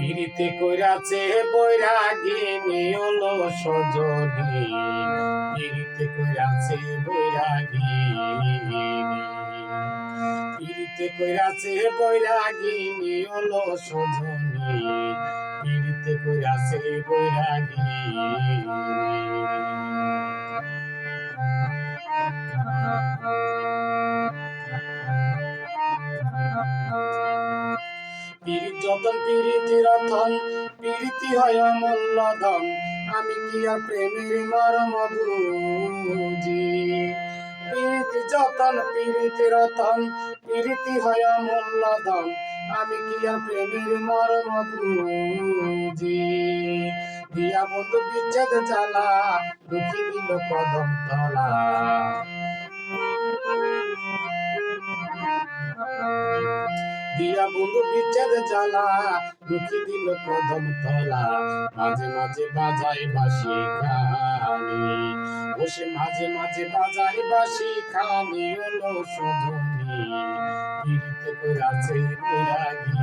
পিরিতে কইরাছে বৈরাগিনী হলো সজনী, পিরিতে কইরাছে বৈরাগিনী, পিরিতে কইরাছে বৈরাগিনী হলো সজনী, পিরিতে কইরাছে বৈরাগিনী। পিরিত যতন পিরিতি রতন, পিরিতি হয় অমূল্য ধন, আমি কি আর প্রেমের মর্ম বুঝি। পিরিতি যতন পিরিতি রতন, পিরিতি হয় অমূল্য ধন, আমি কি আর প্রেমের মর্ম বুঝি। দিয়া বন্ধু বিচ্ছেদ জ্বালা, দুঃখী দিল কদম তলা। দিয়া বন্ধু বিচ্ছেদ জ্বালা, দুঃখী দিল কদম তলা। মাঝে মাঝে বাজাই বাঁশি খানি, বসে মাঝে মাঝে বাজাই বাঁশি খানি হলো সজনী, পিরিতে কইরাছে বৈরাগী।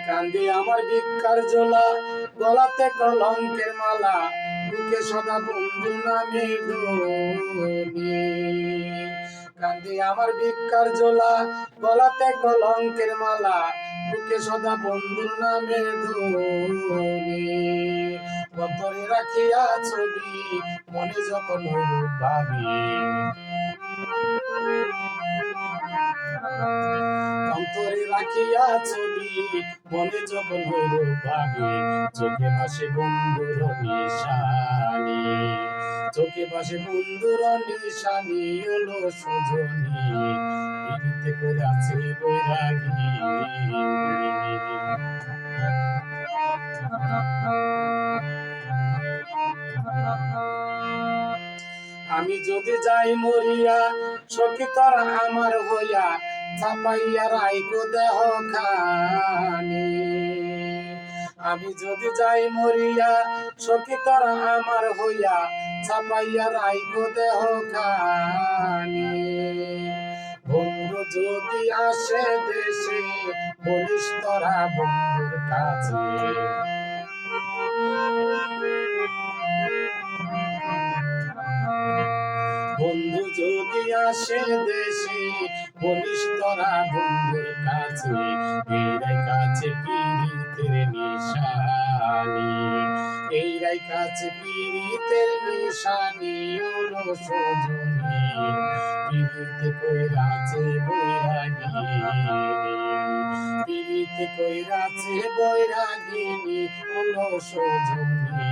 কান্দে আমার ভিক্ষার জোলা, গলাতে কলঙ্কের মালা, বুকে সদা বন্ধু নামের ধ্বনি। কান্দে আমার ভিক্ষার জোলা, গলাতে কলঙ্কের মালা, বুকে সদা বন্ধুর নামের ধ্বনি। অন্তরে রাখিয়া ছবি, মনে যখন হইরূপ ভাবি। অন্তরে রাখিয়া ছবি, মনে যখন হইরূপ ভাবি। চোখে ভাসে বন্ধুর নিশানি, চোখে ভাসে বন্ধুর নিশানি হলো সজনী, পিরিতে কইরাছে বৈরাগী। আমি যদি যাই মরিয়া, সখী তোরা আমার হইয়া, ছাপাইয়া রাইখো দেহ খানি। আমি যদি যাই মরিয়া, সখী তোরা আমার হইয়া, ছাপাইয়া রাইখো দেহ খানি। বন্ধু যদি আসে দেশে, বলিস তোরা বন্ধুর কাছে। বন্ধু যদি আসে দেশে, বলিস তোরা বন্ধুর কাছে। এইরাই কাছে পিরিতের নিশানি, এইরাই কাছে পিরিতের নিশানি হলো সজনী, পিরিতে কইরাছে বৈরাগিনী, পিরিতে কইরাছে বৈরাগিনী হলো সজনী।